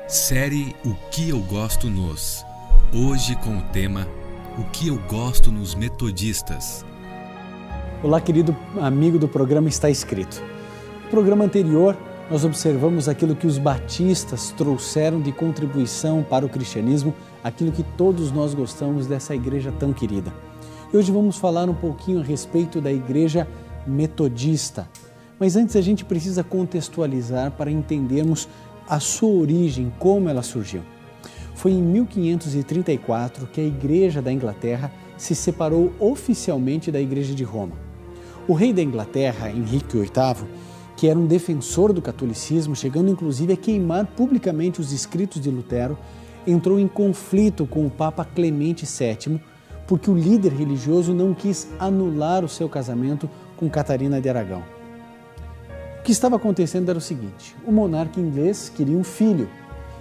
Série O que eu gosto nos. Hoje com o tema O que eu gosto nos metodistas. Olá, querido amigo do programa Está Escrito. No programa anterior, nós observamos aquilo que os batistas trouxeram de contribuição para o cristianismo, aquilo que todos nós gostamos dessa igreja tão querida. E hoje vamos falar um pouquinho a respeito da igreja metodista. Mas antes a gente precisa contextualizar para entendermos a sua origem, como ela surgiu. Foi em 1534 que a Igreja da Inglaterra se separou oficialmente da Igreja de Roma. O rei da Inglaterra, Henrique VIII, que era um defensor do catolicismo, chegando inclusive a queimar publicamente os escritos de Lutero, entrou em conflito com o Papa Clemente VII, porque o líder religioso não quis anular o seu casamento com Catarina de Aragão. O que estava acontecendo era o seguinte: o monarca inglês queria um filho,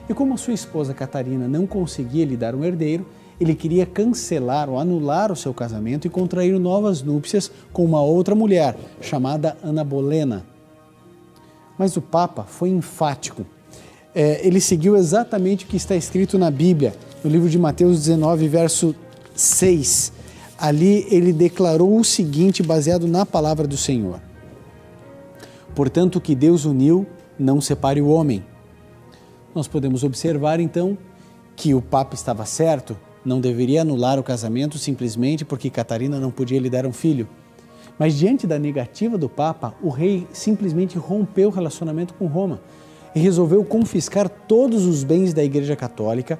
e como a sua esposa Catarina não conseguia lhe dar um herdeiro, ele queria cancelar ou anular o seu casamento e contrair novas núpcias com uma outra mulher, chamada Ana Bolena. Mas o Papa foi enfático. Ele seguiu exatamente o que está escrito na Bíblia, no livro de Mateus 19, verso 6. Ali ele declarou o seguinte, baseado na palavra do Senhor: portanto, o que Deus uniu, não separe o homem. Nós podemos observar, então, que o Papa estava certo, não deveria anular o casamento simplesmente porque Catarina não podia lhe dar um filho. Mas diante da negativa do Papa, o rei simplesmente rompeu o relacionamento com Roma e resolveu confiscar todos os bens da Igreja Católica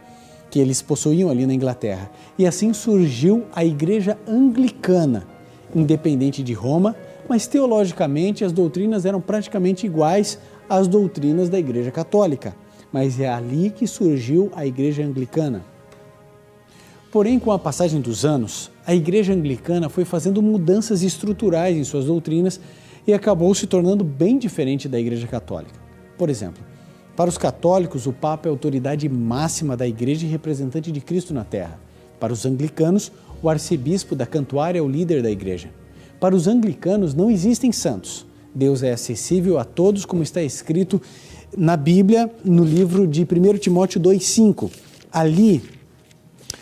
que eles possuíam ali na Inglaterra. E assim surgiu a Igreja Anglicana, independente de Roma, mas teologicamente as doutrinas eram praticamente iguais às doutrinas da Igreja Católica. Mas é ali que surgiu a Igreja Anglicana. Porém, com a passagem dos anos, a Igreja Anglicana foi fazendo mudanças estruturais em suas doutrinas e acabou se tornando bem diferente da Igreja Católica. Por exemplo, para os católicos, o Papa é a autoridade máxima da Igreja e representante de Cristo na Terra. Para os anglicanos, o arcebispo da Cantuária é o líder da Igreja. Para os anglicanos não existem santos. Deus é acessível a todos, como está escrito na Bíblia, no livro de 1 Timóteo 2,5. Ali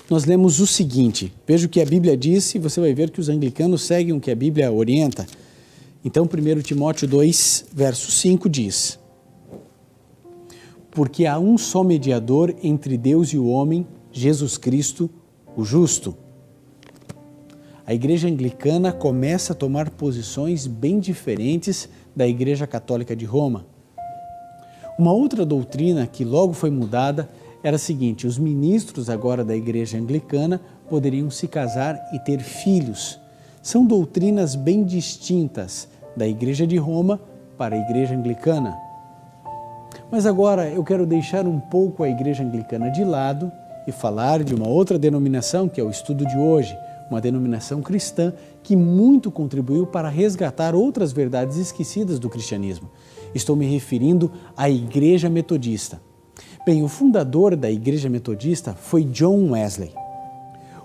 nós lemos o seguinte, veja o que a Bíblia diz e você vai ver que os anglicanos seguem o que a Bíblia orienta. Então, 1 Timóteo 2, verso 5 diz: porque há um só mediador entre Deus e o homem, Jesus Cristo, o justo. A Igreja Anglicana começa a tomar posições bem diferentes da Igreja Católica de Roma. Uma outra doutrina que logo foi mudada era a seguinte: os ministros agora da Igreja Anglicana poderiam se casar e ter filhos. São doutrinas bem distintas da Igreja de Roma para a Igreja Anglicana. Mas agora eu quero deixar um pouco a Igreja Anglicana de lado e falar de uma outra denominação que é o estudo de hoje, uma denominação cristã que muito contribuiu para resgatar outras verdades esquecidas do cristianismo. Estou me referindo à Igreja Metodista. Bem, o fundador da Igreja Metodista foi John Wesley.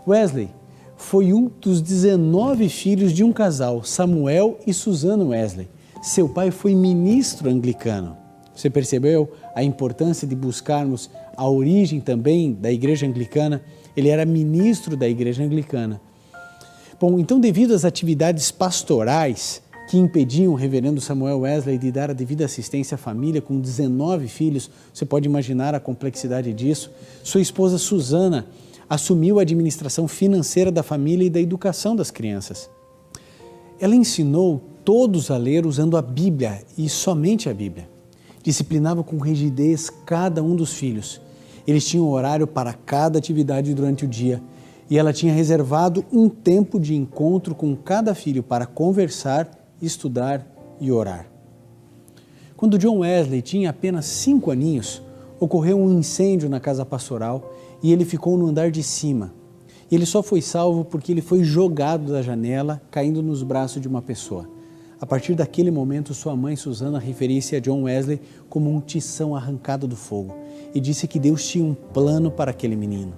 Wesley foi um dos 19 filhos de um casal, Samuel e Susana Wesley. Seu pai foi ministro anglicano. Você percebeu a importância de buscarmos a origem também da Igreja Anglicana? Ele era ministro da Igreja Anglicana. Bom, então, devido às atividades pastorais que impediam o reverendo Samuel Wesley de dar a devida assistência à família com 19 filhos, você pode imaginar a complexidade disso, sua esposa Susana assumiu a administração financeira da família e da educação das crianças. Ela ensinou todos a ler usando a Bíblia e somente a Bíblia. Disciplinava com rigidez cada um dos filhos. Eles tinham horário para cada atividade durante o dia e ela tinha reservado um tempo de encontro com cada filho para conversar, estudar e orar. Quando John Wesley tinha apenas 5 aninhos, ocorreu um incêndio na casa pastoral e ele ficou no andar de cima. Ele só foi salvo porque ele foi jogado da janela, caindo nos braços de uma pessoa. A partir daquele momento, sua mãe Susana referia-se a John Wesley como um tição arrancado do fogo e disse que Deus tinha um plano para aquele menino.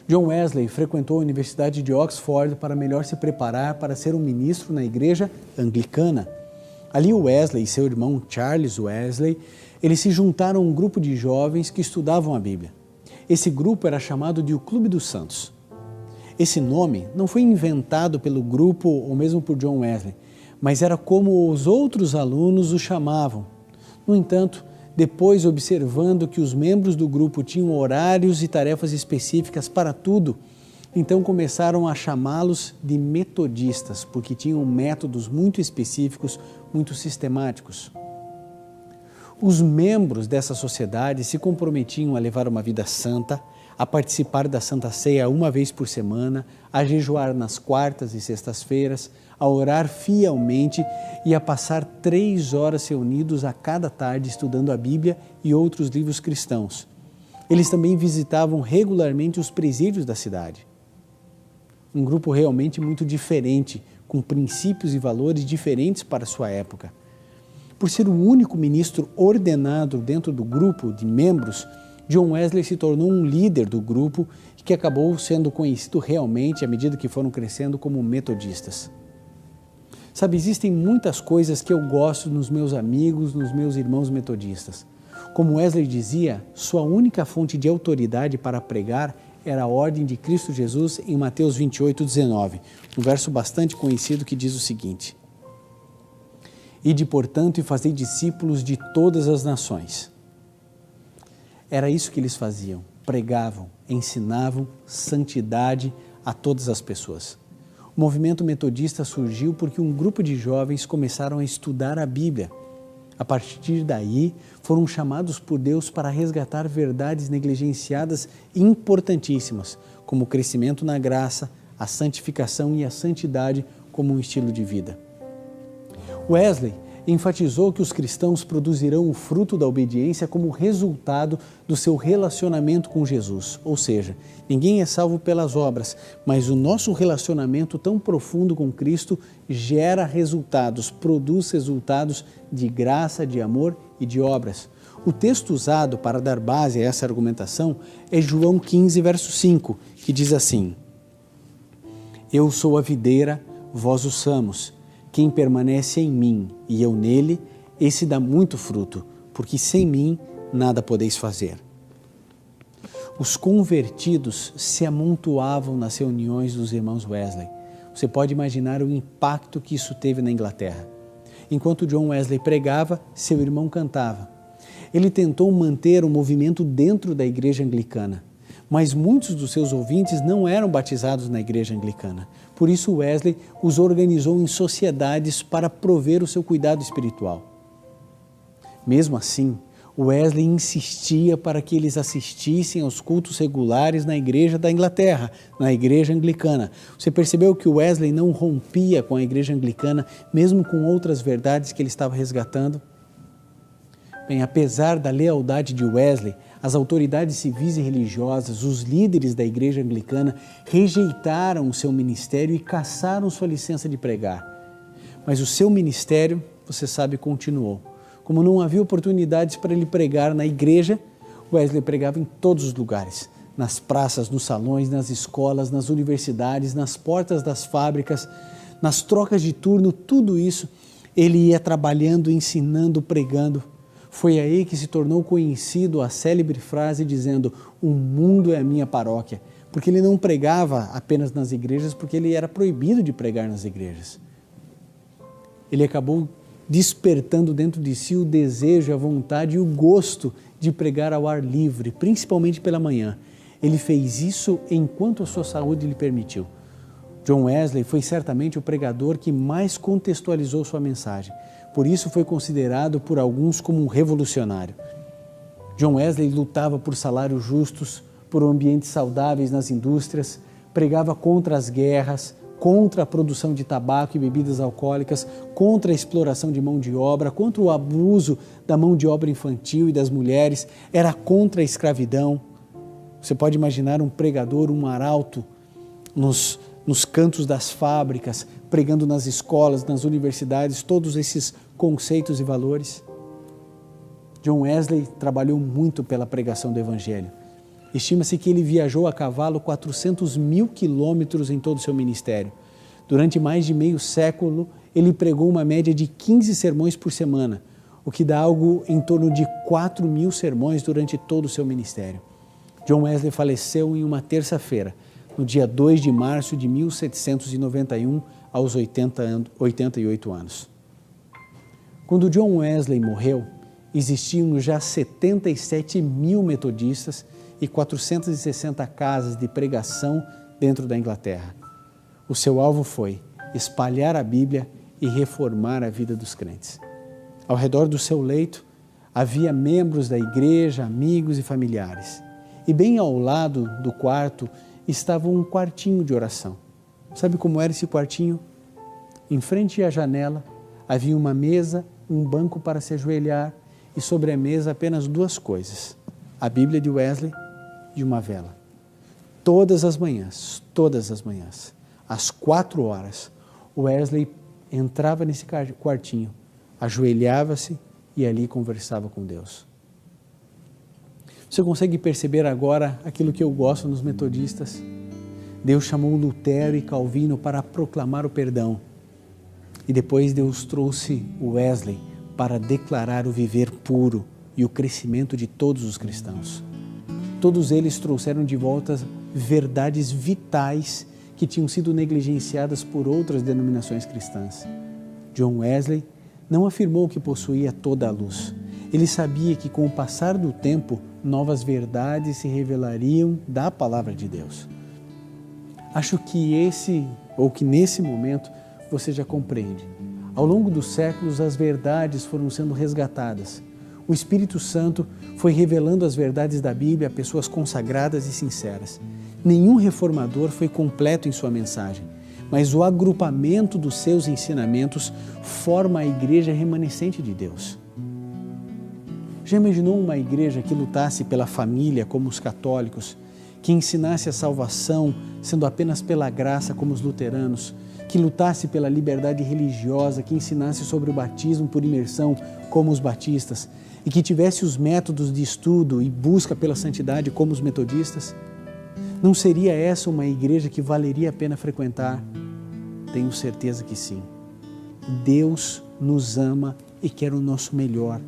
John Wesley frequentou a Universidade de Oxford para melhor se preparar para ser um ministro na Igreja Anglicana. Ali Wesley e seu irmão Charles Wesley, eles se juntaram a um grupo de jovens que estudavam a Bíblia. Esse grupo era chamado de o Clube dos Santos. Esse nome não foi inventado pelo grupo ou mesmo por John Wesley, mas era como os outros alunos o chamavam. No entanto, depois observando que os membros do grupo tinham horários e tarefas específicas para tudo, então começaram a chamá-los de metodistas, porque tinham métodos muito específicos, muito sistemáticos. Os membros dessa sociedade se comprometiam a levar uma vida santa, a participar da Santa Ceia uma vez por semana, a jejuar nas quartas e sextas-feiras, a orar fielmente e a passar 3 horas reunidos a cada tarde estudando a Bíblia e outros livros cristãos. Eles também visitavam regularmente os presídios da cidade. Um grupo realmente muito diferente, com princípios e valores diferentes para a sua época. Por ser o único ministro ordenado dentro do grupo de membros, John Wesley se tornou um líder do grupo que acabou sendo conhecido realmente à medida que foram crescendo como metodistas. Sabe, existem muitas coisas que eu gosto nos meus amigos, nos meus irmãos metodistas. Como Wesley dizia, sua única fonte de autoridade para pregar era a ordem de Cristo Jesus em Mateus 28:19, um verso bastante conhecido que diz o seguinte: Ide, portanto, e fazei discípulos de todas as nações. Era isso que eles faziam, pregavam, ensinavam santidade a todas as pessoas. O movimento metodista surgiu porque um grupo de jovens começaram a estudar a Bíblia. A partir daí, foram chamados por Deus para resgatar verdades negligenciadas importantíssimas, como o crescimento na graça, a santificação e a santidade como um estilo de vida. Wesley enfatizou que os cristãos produzirão o fruto da obediência como resultado do seu relacionamento com Jesus. Ou seja, ninguém é salvo pelas obras, mas o nosso relacionamento tão profundo com Cristo gera resultados, produz resultados de graça, de amor e de obras. O texto usado para dar base a essa argumentação é João 15, verso 5, que diz assim: Eu sou a videira, vós os ramos. Quem permanece em mim e eu nele, esse dá muito fruto, porque sem mim nada podeis fazer. Os convertidos se amontoavam nas reuniões dos irmãos Wesley. Você pode imaginar o impacto que isso teve na Inglaterra. Enquanto John Wesley pregava, seu irmão cantava. Ele tentou manter o movimento dentro da igreja anglicana, mas muitos dos seus ouvintes não eram batizados na igreja anglicana. Por isso Wesley os organizou em sociedades para prover o seu cuidado espiritual. Mesmo assim, Wesley insistia para que eles assistissem aos cultos regulares na igreja da Inglaterra, na igreja anglicana. Você percebeu que Wesley não rompia com a igreja anglicana, mesmo com outras verdades que ele estava resgatando? Bem, apesar da lealdade de Wesley, as autoridades civis e religiosas, os líderes da igreja anglicana, rejeitaram o seu ministério e cassaram sua licença de pregar. Mas o seu ministério, você sabe, continuou. Como não havia oportunidades para ele pregar na igreja, Wesley pregava em todos os lugares, nas praças, nos salões, nas escolas, nas universidades, nas portas das fábricas, nas trocas de turno, tudo isso ele ia trabalhando, ensinando, pregando. Foi aí que se tornou conhecido a célebre frase dizendo: o mundo é a minha paróquia, porque ele não pregava apenas nas igrejas, porque ele era proibido de pregar nas igrejas. Ele acabou despertando dentro de si o desejo, a vontade e o gosto de pregar ao ar livre, principalmente pela manhã. Ele fez isso enquanto a sua saúde lhe permitiu. John Wesley foi certamente o pregador que mais contextualizou sua mensagem. Por isso foi considerado por alguns como um revolucionário. John Wesley lutava por salários justos, por ambientes saudáveis nas indústrias, pregava contra as guerras, contra a produção de tabaco e bebidas alcoólicas, contra a exploração de mão de obra, contra o abuso da mão de obra infantil e das mulheres, era contra a escravidão. Você pode imaginar um pregador, um arauto, nos cantos das fábricas, pregando nas escolas, nas universidades, todos esses conceitos e valores. John Wesley trabalhou muito pela pregação do Evangelho. Estima-se que ele viajou a cavalo 400.000 quilômetros em todo o seu ministério. Durante mais de meio século, ele pregou uma média de 15 sermões por semana, o que dá algo em torno de 4.000 sermões durante todo o seu ministério. John Wesley faleceu em uma terça-feira, no dia 2 de março de 1791, aos 88 anos. Quando John Wesley morreu, existiam já 77.000 metodistas e 460 casas de pregação dentro da Inglaterra. O seu alvo foi espalhar a Bíblia e reformar a vida dos crentes. Ao redor do seu leito havia membros da igreja, amigos e familiares. E bem ao lado do quarto estava um quartinho de oração. Sabe como era esse quartinho? Em frente à janela havia uma mesa, um banco para se ajoelhar e sobre a mesa apenas duas coisas: a Bíblia de Wesley e uma vela. Todas as manhãs, às 4 horas, Wesley entrava nesse quartinho, ajoelhava-se e ali conversava com Deus. Você consegue perceber agora aquilo que eu gosto nos metodistas? Deus chamou Lutero e Calvino para proclamar o perdão. E depois Deus trouxe Wesley para declarar o viver puro e o crescimento de todos os cristãos. Todos eles trouxeram de volta verdades vitais que tinham sido negligenciadas por outras denominações cristãs. John Wesley não afirmou que possuía toda a luz. Ele sabia que com o passar do tempo, novas verdades se revelariam da palavra de Deus. Acho que nesse momento você já compreende. Ao longo dos séculos, as verdades foram sendo resgatadas. O Espírito Santo foi revelando as verdades da Bíblia a pessoas consagradas e sinceras. Nenhum reformador foi completo em sua mensagem, mas o agrupamento dos seus ensinamentos forma a igreja remanescente de Deus. Já imaginou uma igreja que lutasse pela família como os católicos, que ensinasse a salvação sendo apenas pela graça como os luteranos, que lutasse pela liberdade religiosa, que ensinasse sobre o batismo por imersão como os batistas e que tivesse os métodos de estudo e busca pela santidade como os metodistas? Não seria essa uma igreja que valeria a pena frequentar? Tenho certeza que sim. Deus nos ama e quer o nosso melhor.